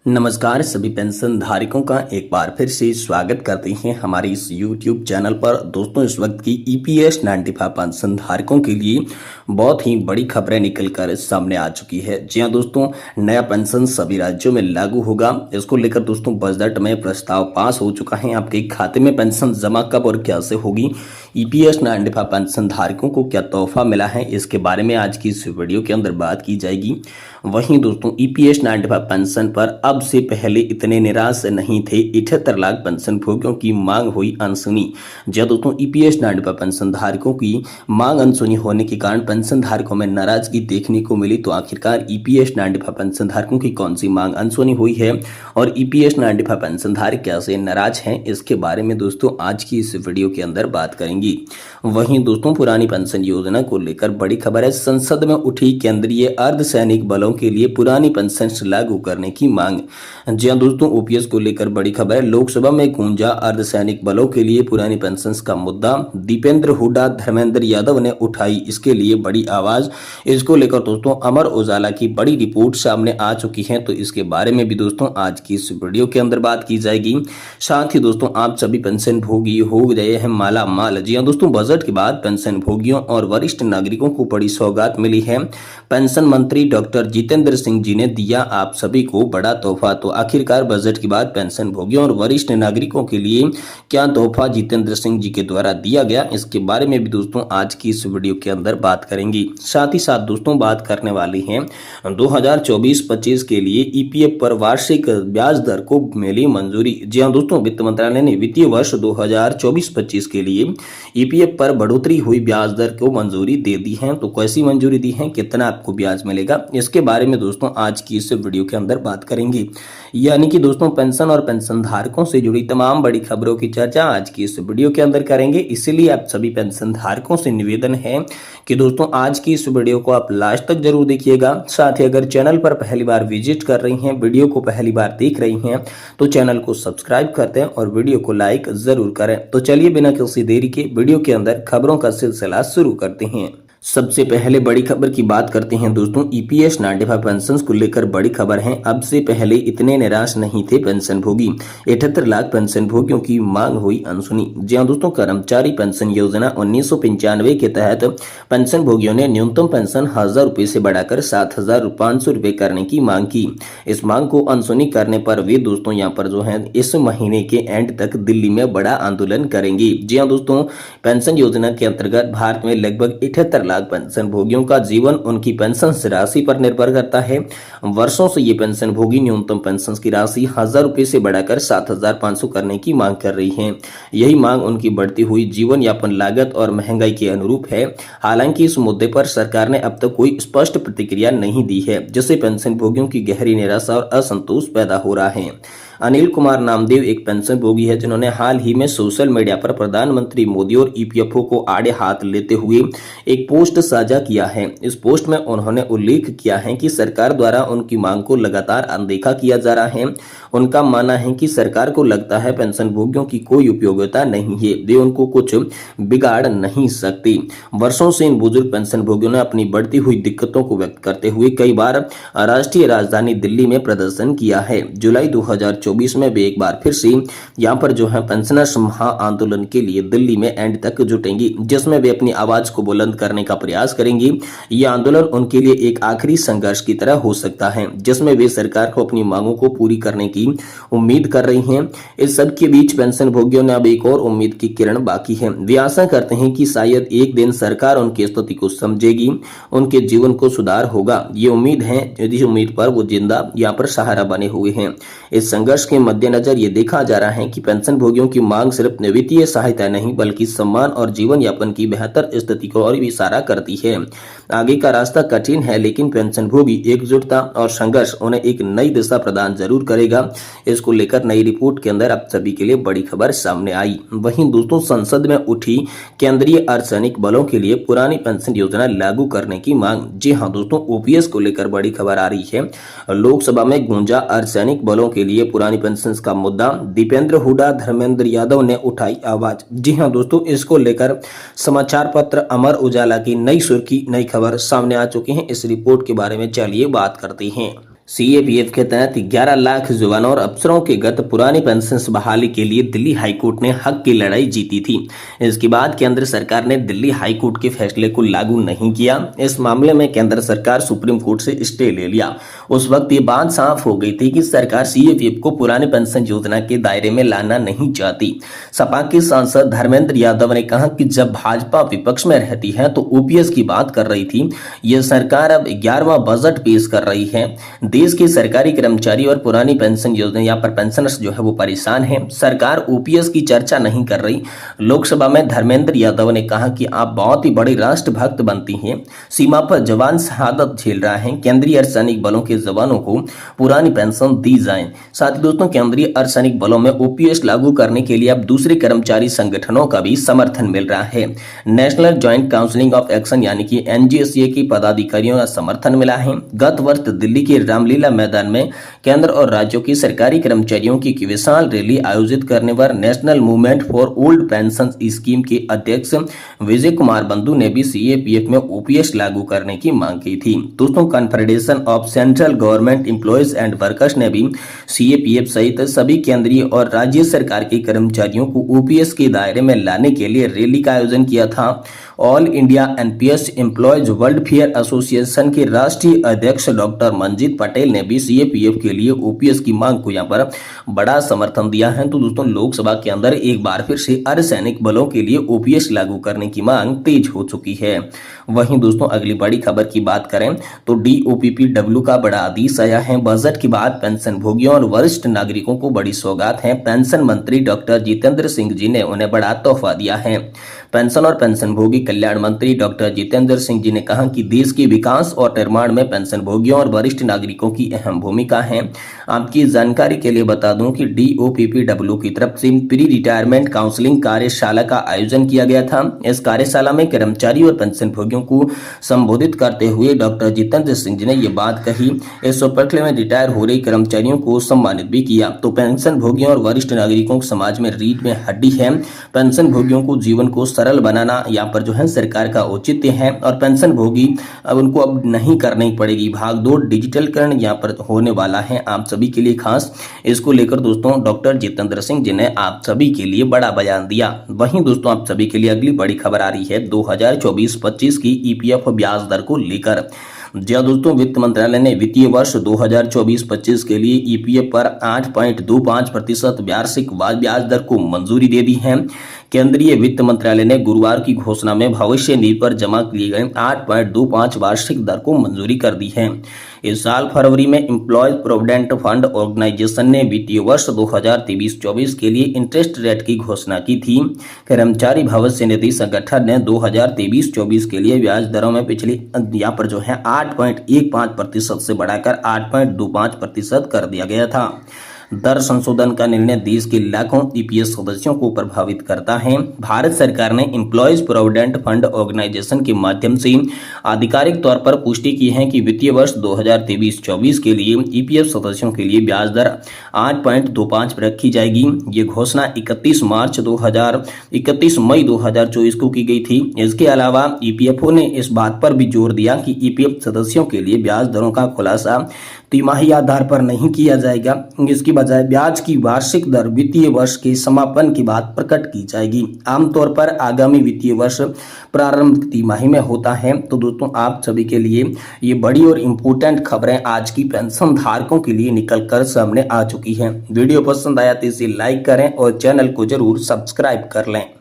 नमस्कार सभी पेंशन धारकों का एक बार फिर से स्वागत करते हैं हमारे इस YouTube चैनल पर। दोस्तों, इस वक्त की EPS 95 पेंशन धारकों के लिए बहुत ही बड़ी खबरें निकलकर सामने आ चुकी है। जी हां दोस्तों, नया पेंशन सभी राज्यों में लागू होगा। इसको लेकर दोस्तों बजट में प्रस्ताव पास हो चुका है। आपके खाते में पेंशन जमा कब और कैसे होगी, EPS 95 पेंशन धारकों को क्या तोहफा मिला है, इसके बारे में आज की इस वीडियो के अंदर बात की जाएगी। वहीं दोस्तों EPS 95 पेंशन पर अब से पहले इतने निराश नहीं थे। 78 लाख पेंशन भोगियों की मांग हुई अनसुनी। जी दोस्तों, EPS 95 पेंशन धारकों की मांग अनसुनी होने के कारण पेंशन धारकों में नाराजगी देखने को मिली। तो आखिरकार EPS 95 पेंशन धारकों की कौन सी मांग अनसुनी हुई है और EPS 95 पेंशन धारक कैसे नाराज हैं, इसके बारे में दोस्तों आज की इस वीडियो के अंदर बात करेंगे। वहीं दोस्तों, पुरानी पेंशन योजना को लेकर बड़ी खबर है। संसद में उठी केंद्रीय अर्धसैनिक बलों के लिए पुरानी पेंशन लागू करने की मांग। जी हां दोस्तों, OPS को लेकर बड़ी खबर है। लोकसभा में गूंजा अर्धसैनिक बलों के लिए पुरानी पेंशन का मुद्दा। दीपेंद्र हुड्डा, धर्मेंद्र यादव ने उठाई इसके लिए बड़ी आवाज। इसको लेकर दोस्तों अमर उजाला की बड़ी रिपोर्ट सामने आ चुकी है। तो इसके बारे में भी दोस्तों आज की इस वीडियो के अंदर बात की जाएगी। साथ ही दोस्तों आप सभी पेंशन भोगी हो गए हैं माला माल। जी हां दोस्तों, बजट के बाद पेंशन भोगियों और वरिष्ठ नागरिकों को बड़ी सौगात मिली है। पेंशन मंत्री डॉक्टर जितेंद्र सिंह जी ने दिया आप सभी को बड़ा तोहफा। तो आखिरकार बजट के बाद पेंशन भोगियों और वरिष्ठ नागरिकों के लिए क्या तोहफा जितेंद्र सिंह जी के द्वारा दिया गया, इसके बारे में भी दोस्तों आज की इस वीडियो के अंदर बात करेंगे। साथ ही साथ दोस्तों बात करने वाली हैं 2024-25 के लिए EPF पर वार्षिक ब्याज दर को मिली मंजूरी। जी हां दोस्तों, वित्त मंत्रालय ने वित्तीय वर्ष 2024-25 के लिए EPF पर बढ़ोतरी हुई ब्याज दर को मंजूरी दे दी है। तो कैसी मंजूरी दी है, कितना आपको ब्याज मिलेगा, इसके बारे में दोस्तों आज की इस वीडियो के अंदर बात करेंगे। यानी कि दोस्तों पेंशन और पेंशन धारकों से जुड़ी तमाम बड़ी खबरों की चर्चा आज की इस वीडियो के अंदर करेंगे। इसीलिए आप सभी पेंशन धारकों से निवेदन है कि दोस्तों आज की इस वीडियो को आप लास्ट तक जरूर देखिएगा। साथ ही अगर चैनल पर पहली बार विजिट कर रही हैं, वीडियो को पहली बार देख रही हैं, तो चैनल को सब्सक्राइब करते हैं और वीडियो को लाइक जरूर करें। तो चलिए बिना किसी देरी के वीडियो के अंदर खबरों का सिलसिला शुरू करते हैं। सबसे पहले बड़ी खबर की बात करते हैं दोस्तों। EPS 95 पेंशन को लेकर बड़ी खबर है। अब से पहले इतने निराश नहीं थे पेंशन भोगी। 78 लाख पेंशन भोगियों की मांग हुई अनसुनी। जी हां दोस्तों, कर्मचारी पेंशन योजना 1995 के तहत पेंशन भोगियों ने न्यूनतम पेंशन 1000 रुपए से बढ़ाकर 7500 रुपए करने की मांग की। इस मांग को अनसुनी करने पर वे दोस्तों यहाँ पर जो है इस महीने के एंड तक दिल्ली में बड़ा आंदोलन करेंगे। जी हां दोस्तों, पेंशन योजना के अंतर्गत भारत में लगभग 78 लाख पेंशन भोगियों का जीवन उनकी पेंशन राशि पर निर्भर करता है। वर्षों से ये पेंशन भोगी न्यूनतम पेंशन की राशि 1000 रुपए से बढ़ाकर 7500 करने की मांग कर रही हैं। यही मांग उनकी बढ़ती हुई जीवन यापन लागत और महंगाई के अनुरूप है। हालांकि इस मुद्दे पर सरकार ने अब तक कोई स्पष्ट प्रतिक्रिया नहीं दी है, जिससे पेंशन भोगियों की गहरी निराशा और असंतोष पैदा हो रहा है। अनिल कुमार नामदेव एक पेंशन भोगी है, जिन्होंने हाल ही में सोशल मीडिया पर प्रधानमंत्री मोदी और EPFO को आड़े हाथ लेते हुए एक पोस्ट साझा किया है। इस पोस्ट में उन्होंने उल्लेख किया है कि सरकार द्वारा उनकी मांग को लगातार अनदेखा किया जा रहा है। उनका मानना है कि सरकार को लगता है पेंशन भोगियों की कोई उपयोगिता नहीं है, वे उनको कुछ बिगाड़ नहीं सकती। वर्षों से इन बुजुर्ग पेंशन भोगियों ने अपनी बढ़ती हुई दिक्कतों को व्यक्त करते हुए कई बार राष्ट्रीय राजधानी दिल्ली में प्रदर्शन किया है। जुलाई 2024 में वे एक बार फिर से यहाँ पर जो है पेंशनर्स महा आंदोलन के लिए दिल्ली में एंड तक जुटेंगी, जिसमें वे अपनी आवाज को बुलंद करने का प्रयास करेंगी। यह आंदोलन उनके लिए एक आखिरी संघर्ष की तरह हो सकता है, जिसमें वे सरकार को अपनी मांगों को पूरी करने की उम्मीद कर रही हैं। इस सब के बीच पेंशन भोगियों ने अब एक और उम्मीद की किरण बाकी है। वे आशा करते हैं कि शायद एक दिन सरकार उनकी स्थिति को समझेगी, उनके जीवन को सुधार होगा। ये उम्मीद है, इस उम्मीद पर वो जिंदा यहाँ पर सहारा बने हुए हैं। इस संघर्ष के मद्देनजर ये देखा जा रहा है कि पेंशन भोगियों की मांग सिर्फ वित्तीय सहायता नहीं, बल्कि सम्मान और जीवन यापन की बेहतर स्थिति को और भी इशारा करती है। आगे का रास्ता कठिन है, लेकिन पेंशन भोगी एकजुटता और संघर्ष उन्हें एक नई दिशा प्रदान जरूर करेगा। इसको लेकर नई रिपोर्ट के अंदर आप सभी के लिए बड़ी खबर सामने आई। वहीं दोस्तों संसद में उठी केंद्रीय अर्धसैनिक बलों के लिए पुरानी पेंशन योजना लागू करने की मांग। जी हां दोस्तों, OPS को लेकर बड़ी खबर आ रही है। लोकसभा में गूंजा अर्धसैनिक बलों के लिए पुरानी पेंशन का मुद्दा। दीपेंद्र हुड्डा, धर्मेंद्र यादव ने उठाई आवाज। जी हां दोस्तों, इसको लेकर समाचार पत्र अमर उजाला की नई सुर्खी, नई खबर सामने आ चुकी है। इस रिपोर्ट के बारे में चलिए बात करते हैं। सीएपीएफ के तहत 11 लाख जवानों और अफसरों के गत पुरानी पेंशन बहाली के लिए दिल्ली हाईकोर्ट ने हक की लड़ाई जीती थी। इसके बाद केंद्र सरकार ने दिल्ली हाईकोर्ट के फैसले को लागू नहीं किया। इस मामले में केंद्र सरकार सुप्रीम कोर्ट से स्टे ले लिया। उस वक्त ये बात साफ हो गई थी कि सरकार सीएपीएफ को पुरानी पेंशन योजना के दायरे में लाना नहीं चाहती। सपा के सांसद धर्मेंद्र यादव ने कहा कि जब भाजपा विपक्ष में रहती है तो ओपीएस की बात कर रही थी, यह सरकार अब 11वां बजट पेश कर रही है। देश के सरकारी कर्मचारी और पुरानी पेंशन योजना या पर पेंशनर्स जो है वो परेशान हैं। सरकार ओपीएस की चर्चा नहीं कर रही। लोकसभा में धर्मेंद्र यादव ने कहा कि आप बहुत ही बड़ी राष्ट्रभक्त बनती हैं। सीमा पर जवान शहादत झेल रहा है। केंद्रीय अर्धसैनिक बलों के जवानों को पुरानी पेंशन दी जाए। साथ ही दोस्तों, केंद्रीय अर्धसैनिक बलों में ओपीएस लागू करने के लिए अब दूसरे कर्मचारी संगठनों का भी समर्थन मिल रहा है। National joint council of action यानी कि एनजीएसए की पदाधिकारियों का समर्थन मिला है। गत वर्ष दिल्ली के रामलीला मैदान में केंद्र और राज्यों की सरकारी कर्मचारियों की विशाल रैली आयोजित करने पर national movement for old pension scheme के अध्यक्ष विजय कुमार बंधु ने भी सीएपीएफ में ओपीएस लागू करने की मांग की थी। दोस्तों, confederation of central government employees and workers ने भी सीएपीएफ सहित सभी केंद्रीय और राज्य सरकार के कर्मचारियों को ओपीएस के दायरे में लाने के लिए रैली का आयोजन किया था। All India NPS employees welfare association के राष्ट्रीय अध्यक्ष डॉक्टर मंजीत पटेल ने भी सीएपीएफ के लिए ओपीएस की मांग को यहां पर बड़ा समर्थन दिया है। तो दोस्तों, लोकसभा के अंदर एक बार फिर से अर्धसैनिक बलों के लिए ओपीएस लागू करने की मांग तेज हो चुकी है। वहीं दोस्तों, अगली बड़ी खबर की बात करें तो डीओपीपीडब्ल्यू का बड़ा आदेश आया है। बजट के बाद पेंशन भोगियों और वरिष्ठ नागरिकों को बड़ी सौगात है। पेंशन मंत्री डॉक्टर जितेंद्र सिंह जी ने उन्हें बड़ा तोहफा दिया है। पेंशन और पेंशन भोगी कल्याण मंत्री डॉक्टर जितेंद्र सिंह जी ने कहा कि देश के विकास और निर्माण में पेंशन भोगियों और वरिष्ठ नागरिकों की अहम भूमिका है। आपकी जानकारी के लिए बता दूं कि डीओपीपीडब्ल्यू की तरफ से प्री रिटायरमेंट काउंसलिंग कार्यशाला का आयोजन किया गया था। इस कार्यशाला में कर्मचारी और पेंशन भोगियों को संबोधित करते हुए डॉक्टर जितेंद्र सिंह जी ने ये बात कही। इस उपलक्ष्य में रिटायर हो रहे कर्मचारियों को सम्मानित भी किया। तो पेंशन भोगियों और वरिष्ठ नागरिकों समाज में रीढ़ में हड्डी है। पेंशन भोगियों को जीवन को सरल बनाना यहाँ पर जो है सरकार का औचित्य है और पेंशन भोगी अब उनको अब नहीं करनी पड़ेगी भागदौड़। डिजिटलकरण यहाँ पर होने वाला है आप सभी के लिए खास। इसको लेकर दोस्तों डॉक्टर जितेंद्र सिंह जी ने आप सभी के लिए बड़ा बयान दिया। वहीं दोस्तों, आप सभी के लिए अगली बड़ी खबर आ रही है 2024-25 की ईपीएफ ब्याज दर को लेकर। जी हाँ दोस्तों, वित्त मंत्रालय ने वित्तीय वर्ष 2024-25 के लिए ईपीएफ पर 8.25% वार्षिक ब्याज दर को मंजूरी दे दी है। केंद्रीय वित्त मंत्रालय ने गुरुवार की घोषणा में भविष्य निधि पर जमा किए गए 8.25 वार्षिक दर को मंजूरी कर दी है। इस साल फरवरी में एम्प्लॉयज प्रोविडेंट फंड ऑर्गेनाइजेशन ने वित्तीय वर्ष 2023-24 के लिए इंटरेस्ट रेट की घोषणा की थी। कर्मचारी भविष्य निधि संगठन ने 2023-24 के लिए ब्याज दरों में पिछली यहाँ पर जो है 8.15% से बढ़ाकर 8.25% कर दिया गया था। दर संशोधन का निर्णय देश के लाखों ईपीएस सदस्यों को प्रभावित करता है। भारत सरकार ने एम्प्लॉयज प्रोविडेंट फंड ऑर्गेनाइजेशन के माध्यम से आधिकारिक तौर पर पुष्टि की है कि वित्तीय वर्ष 2023-24 के लिए ईपीएफ सदस्यों के लिए ब्याज दर 8.25 पर रखी जाएगी। ये घोषणा 31 मई 2024 को की गई थी। इसके अलावा ईपीएफओ ने इस बात पर भी जोर दिया कि ईपीएफ सदस्यों के लिए ब्याज दरों का खुलासा तिमाही आधार पर नहीं किया जाएगा। इसकी बजाय ब्याज की वार्षिक दर वित्तीय वर्ष के समापन के बाद प्रकट की जाएगी। आमतौर पर आगामी वित्तीय वर्ष प्रारंभ तिमाही में होता है। तो दोस्तों, आप सभी के लिए ये बड़ी और इम्पोर्टेंट खबरें आज की पेंशन धारकों के लिए निकल कर सामने आ चुकी हैं। वीडियो पसंद आया तो इसे लाइक करें और चैनल को जरूर सब्सक्राइब कर लें।